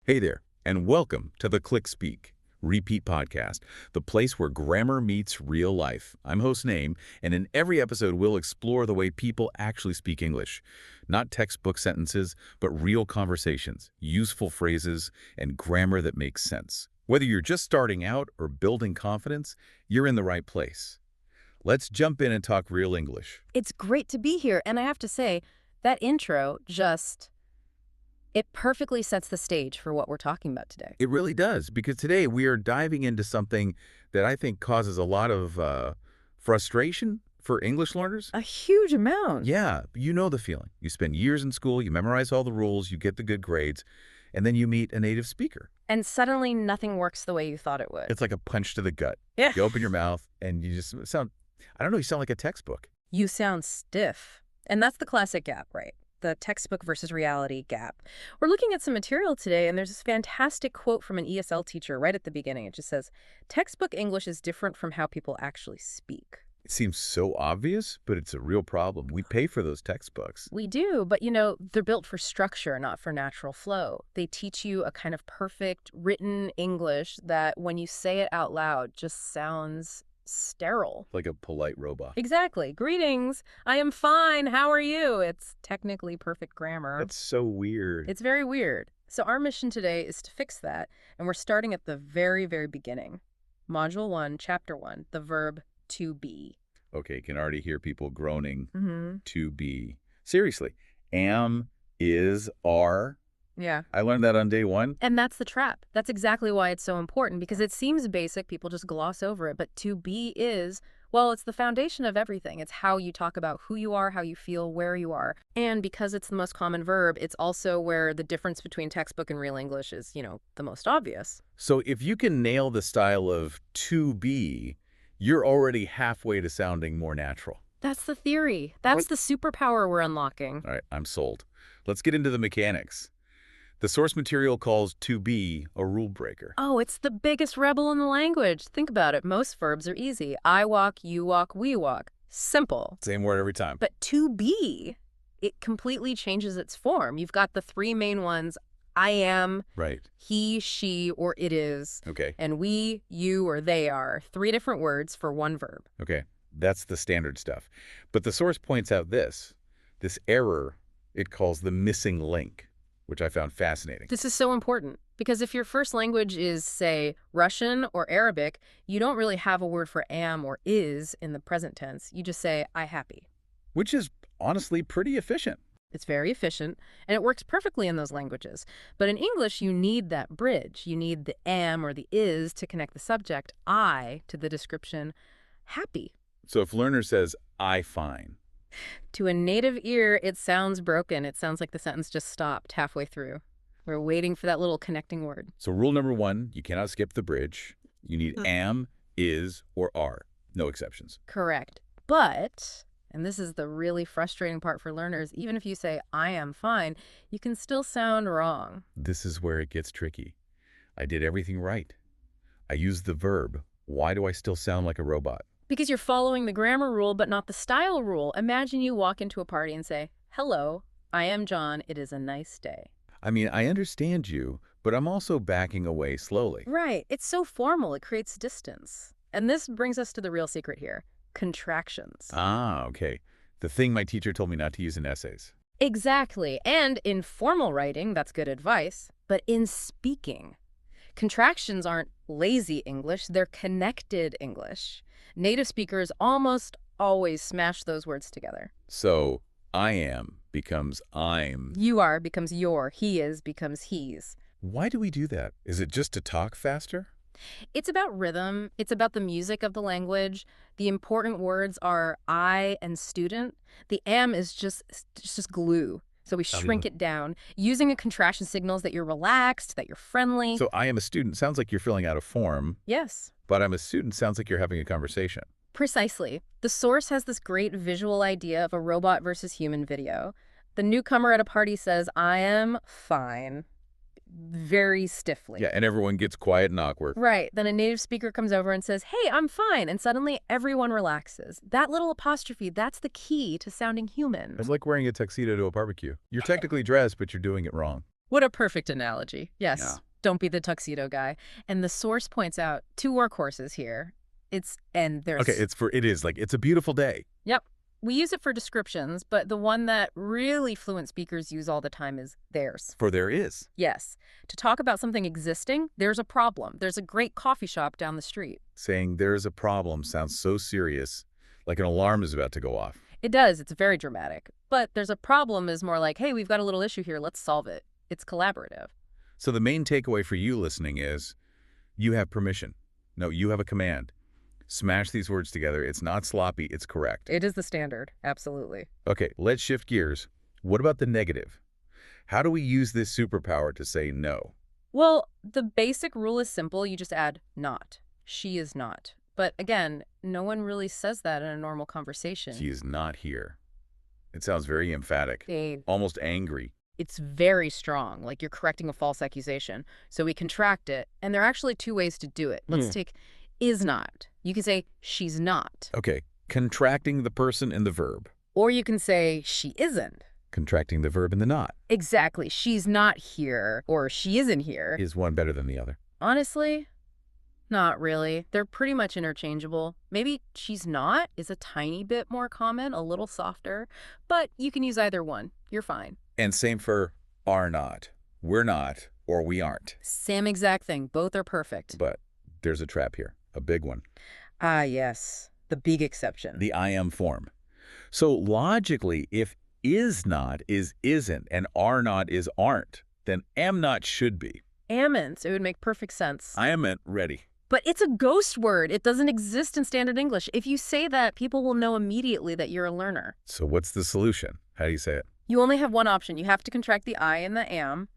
Hey there, and welcome to the Click.Speak.Repeat podcast, the place where grammar meets real life. I'm host Naim, and in every episode we'll explore the way people actually speak English. Not textbook sentences, but real conversations, useful phrases, and grammar that makes sense. Whether you're just starting out or building confidence, you're in the right place. Let's jump in and talk real English. It's great to be here, and I have to say, that intro it perfectly sets the stage for what we're talking about today. It really does, because today we are diving into something that I think causes a lot of frustration for English learners. A huge amount. Yeah, you know the feeling. You spend years in school, you memorize all the rules, you get the good grades, and then you meet a native speaker. And suddenly nothing works the way you thought it would. It's like a punch to the gut. Yeah. You open your mouth and you just sound, I don't know, you sound like a textbook. You sound stiff. And that's the classic gap, right? The textbook versus reality gap. We're looking at some material today, and there's this fantastic quote from an ESL teacher right at the beginning. It just says, textbook English is different from how people actually speak. It seems so obvious, but it's a real problem. We pay for those textbooks. We do, but they're built for structure, not for natural flow. They teach you a kind of perfect written English that when you say it out loud just sounds sterile. Like a polite robot. Exactly. Greetings. I am fine. How are you? It's technically perfect grammar. That's so weird. It's very weird. So our mission today is to fix that, and we're starting at the very, very beginning. Module 1, Chapter 1, the verb to be. Okay, can already hear people groaning. Mm-hmm. To be. Seriously. Am, is, are. Yeah. I learned that on day one. And that's the trap. That's exactly why it's so important, because it seems basic. People just gloss over it. But to be is, well, it's the foundation of everything. It's how you talk about who you are, how you feel, where you are. And because it's the most common verb, it's also where the difference between textbook and real English is, the most obvious. So if you can nail the style of to be, you're already halfway to sounding more natural. That's the theory. That's the superpower we're unlocking. All right, I'm sold. Let's get into the mechanics. The source material calls to be a rule breaker. Oh, it's the biggest rebel in the language. Think about it. Most verbs are easy. I walk, you walk, we walk. Simple. Same word every time. But to be, it completely changes its form. You've got the three main ones. I am, right. He, she, or it is. Okay. And we, you, or they are. Three different words for one verb. Okay, that's the standard stuff. But the source points out this error it calls the missing link, which I found fascinating. This is so important because if your first language is, say, Russian or Arabic, you don't really have a word for am or is in the present tense. You just say, I happy. Which is honestly pretty efficient. It's very efficient, and it works perfectly in those languages. But in English, you need that bridge. You need the am or the is to connect the subject, I, to the description, happy. So if learner says, I fine. To a native ear, it sounds broken. It sounds like the sentence just stopped halfway through. We're waiting for that little connecting word. So rule number 1, you cannot skip the bridge. You need am, is, or are. No exceptions. Correct. But, and this is the really frustrating part for learners, even if you say, I am fine, you can still sound wrong. This is where it gets tricky. I did everything right. I used the verb. Why do I still sound like a robot? Because you're following the grammar rule, but not the style rule. Imagine you walk into a party and say, hello, I am John. It is a nice day. I mean, I understand you, but I'm also backing away slowly. Right. It's so formal. It creates distance. And this brings us to the real secret here. Contractions. Ah, okay. The thing my teacher told me not to use in essays. Exactly. And in formal writing, that's good advice. But in speaking, contractions aren't lazy English. They're connected English. Native speakers almost always smash those words together. So, I am becomes I'm. You are becomes your. He is becomes he's. Why do we do that? Is it just to talk faster? It's about rhythm. It's about the music of the language. The important words are I and student. The am is just glue. So we shrink it down. Using a contraction signals that you're relaxed, that you're friendly. So I am a student sounds like you're filling out a form. Yes. But I'm a student sounds like you're having a conversation. Precisely. The source has this great visual idea of a robot versus human video. The newcomer at a party says, I am fine. Very stiffly. Yeah, and everyone gets quiet and awkward. Right. Then a native speaker comes over and says, hey, I'm fine. And suddenly everyone relaxes. That little apostrophe, that's the key to sounding human. It's like wearing a tuxedo to a barbecue. You're technically dressed, but you're doing it wrong. What a perfect analogy. Yes. Yeah. Don't be the tuxedo guy. And the source points out two workhorses here. There's... Okay, it's a beautiful day. Yep. We use it for descriptions, but the one that really fluent speakers use all the time is theirs. For there is. Yes. To talk about something existing, there's a problem. There's a great coffee shop down the street. Saying there's a problem sounds so serious, like an alarm is about to go off. It does. It's very dramatic. But there's a problem is more like, hey, we've got a little issue here. Let's solve it. It's collaborative. So the main takeaway for you listening is you have permission. No, you have a command. Smash these words together. It's not sloppy. It's correct. It is the standard. Absolutely. Okay, let's shift gears. What about the negative? How do we use this superpower to say no? Well, the basic rule is simple. You just add not. She is not. But again, no one really says that in a normal conversation. She is not here. It sounds very emphatic, almost angry. It's very strong, like you're correcting a false accusation. So we contract it, and there are actually two ways to do it. Let's take is not. You can say she's not. Okay, contracting the person in the verb. Or you can say she isn't. Contracting the verb in the not. Exactly. She's not here, or she isn't here. Is one better than the other? Honestly, not really. They're pretty much interchangeable. Maybe she's not is a tiny bit more common, a little softer, but you can use either one. You're fine. And same for are not. We're not, or we aren't. Same exact thing. Both are perfect. But there's a trap here, a big one. Ah, yes. The big exception. The I am form. So logically, if is not is isn't and are not is aren't, then am not should be. Amn't. It would make perfect sense. I am ready. But it's a ghost word. It doesn't exist in standard English. If you say that, people will know immediately that you're a learner. So what's the solution? How do you say it? You only have one option. You have to contract the I and the am.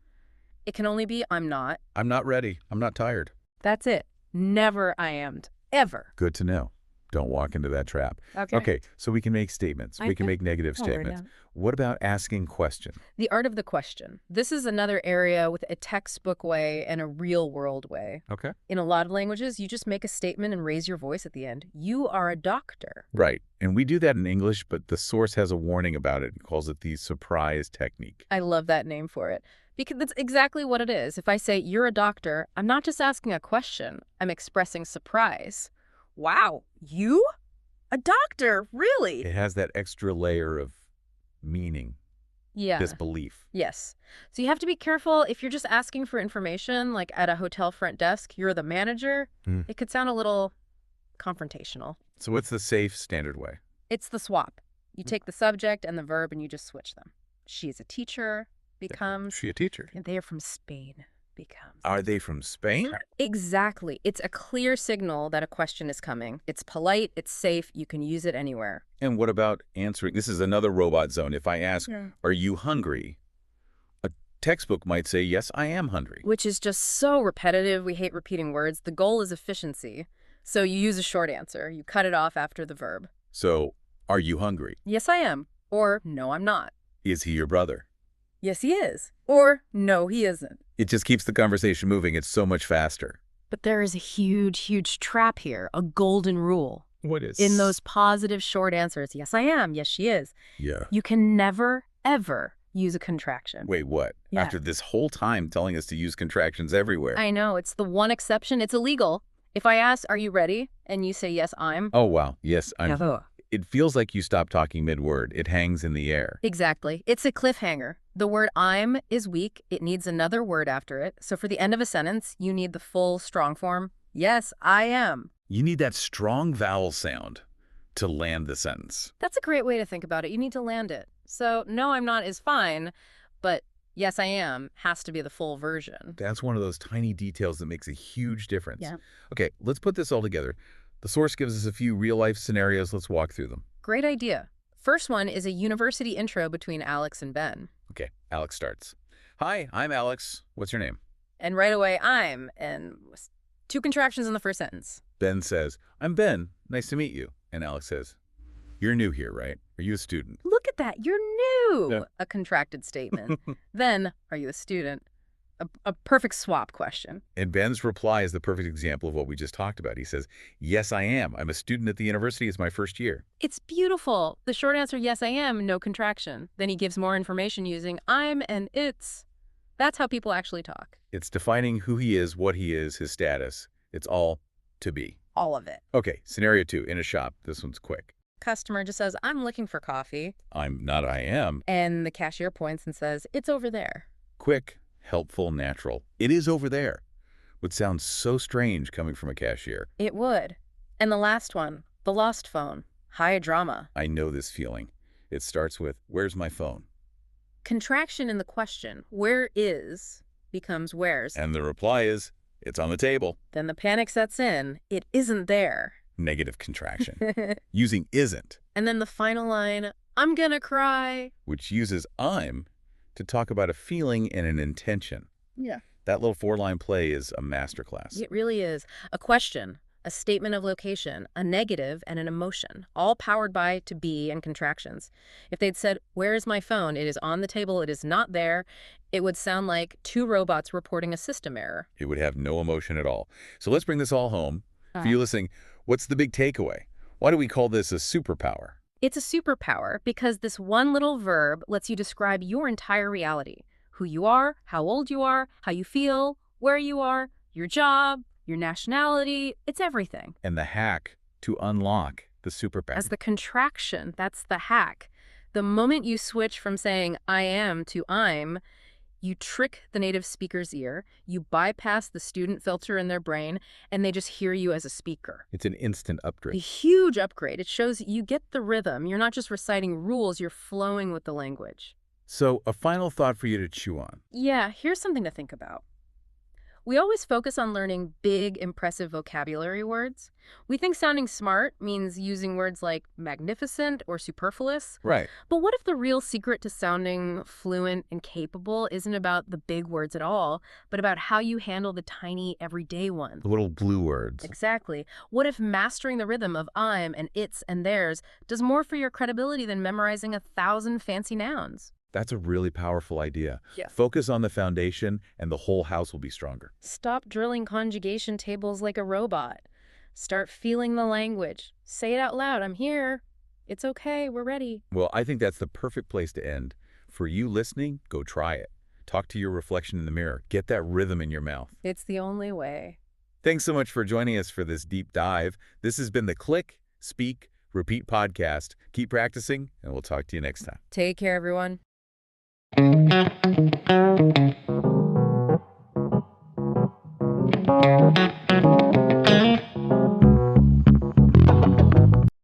It can only be I'm not. I'm not ready. I'm not tired. That's it. Never I am'd. Ever. Good to know. Don't walk into that trap. Okay, so we can make statements. We can make negative statements. What about asking question? The art of the question. This is another area with a textbook way and a real-world way. Okay. In a lot of languages, you just make a statement and raise your voice at the end. You are a doctor. Right. And we do that in English, but the source has a warning about it and calls it the surprise technique. I love that name for it. Because that's exactly what it is. If I say, you're a doctor, I'm not just asking a question. I'm expressing surprise. Wow, you? A doctor? Really? It has that extra layer of meaning, disbelief. Yes. So you have to be careful if you're just asking for information, like at a hotel front desk, you're the manager, it could sound a little confrontational. So what's the safe standard way? It's the swap. You take the subject and the verb and you just switch them. She is a teacher, becomes... She a teacher? They are from Spain. Becomes. Are they from Spain? Exactly. It's a clear signal that a question is coming. It's polite, it's safe, you can use it anywhere. And what about answering? This is another robot zone. If I ask, are you hungry? A textbook might say, yes, I am hungry. Which is just so repetitive. We hate repeating words. The goal is efficiency. So you use a short answer. You cut it off after the verb. So, are you hungry? Yes, I am. Or, no, I'm not. Is he your brother? Yes, he is. Or, no, he isn't. It just keeps the conversation moving. It's so much faster. But there is a huge, huge trap here, a golden rule. What is? In those positive short answers, yes, I am, yes, she is. Yeah. You can never, ever use a contraction. Wait, what? Yeah. After this whole time telling us to use contractions everywhere. I know, it's the one exception. It's illegal. If I ask, are you ready? And you say, yes, I'm. Oh, wow. Yes, I'm. Yeah. It feels like you stop talking mid-word. It hangs in the air. Exactly. It's a cliffhanger. The word I'm is weak. It needs another word after it. So for the end of a sentence, you need the full strong form. Yes, I am. You need that strong vowel sound to land the sentence. That's a great way to think about it. You need to land it. So no, I'm not is fine, but yes, I am has to be the full version. That's one of those tiny details that makes a huge difference. Yeah. Okay, let's put this all together. The source gives us a few real-life scenarios. Let's walk through them. Great idea. First one is a university intro between Alex and Ben. Okay, Alex starts. Hi, I'm Alex. What's your name? And right away, I'm, and two contractions in the first sentence. Ben says, I'm Ben. Nice to meet you. And Alex says, you're new here, right? Are you a student? Look at that. You're new. Yeah. A contracted statement. Then, are you a student? A perfect swap question. And Ben's reply is the perfect example of what we just talked about. He says, yes, I am. I'm a student at the university. It's my first year. It's beautiful. The short answer, yes, I am, no contraction. Then he gives more information using I'm and it's. That's how people actually talk. It's defining who he is, what he is, his status. It's all to be. All of it. Okay, scenario 2, in a shop. This one's quick. Customer just says, I'm looking for coffee. I am. And the cashier points and says, it's over there. Quick, helpful, natural. It is over there. Would sound so strange coming from a cashier. It would. And the last one, the lost phone. High drama. I know this feeling. It starts with, where's my phone? Contraction in the question, where is, becomes where's. And the reply is, it's on the table. Then the panic sets in. It isn't there. Negative contraction. Using isn't. And then the final line, I'm gonna cry. Which uses I'm to talk about a feeling and an intention. Yeah. That little 4-line play is a masterclass. It really is. A question, a statement of location, a negative, and an emotion, all powered by to be and contractions. If they'd said, where is my phone? It is on the table. It is not there. It would sound like two robots reporting a system error. It would have no emotion at all. So let's bring this all home. For you listening, what's the big takeaway? Why do we call this a superpower? It's a superpower because this one little verb lets you describe your entire reality. Who you are, how old you are, how you feel, where you are, your job, your nationality, it's everything. And the hack to unlock the superpower. As the contraction, that's the hack. The moment you switch from saying I am to I'm, you trick the native speaker's ear, you bypass the student filter in their brain, and they just hear you as a speaker. It's an instant A upgrade. huge upgrade. It shows you get the rhythm. You're not just reciting rules, you're flowing with the language. So a final thought for you to chew on. Yeah, here's something to think about. We always focus on learning big, impressive vocabulary words. We think sounding smart means using words like magnificent or superfluous. Right. But what if the real secret to sounding fluent and capable isn't about the big words at all, but about how you handle the tiny, everyday ones? The little blue words. Exactly. What if mastering the rhythm of I'm and it's and theirs does more for your credibility than memorizing 1,000 fancy nouns? That's a really powerful idea. Yeah. Focus on the foundation and the whole house will be stronger. Stop drilling conjugation tables like a robot. Start feeling the language. Say it out loud. I'm here. It's okay. We're ready. Well, I think that's the perfect place to end. For you listening, go try it. Talk to your reflection in the mirror. Get that rhythm in your mouth. It's the only way. Thanks so much for joining us for this deep dive. This has been the Click, Speak, Repeat podcast. Keep practicing, and we'll talk to you next time. Take care, everyone. Thank you.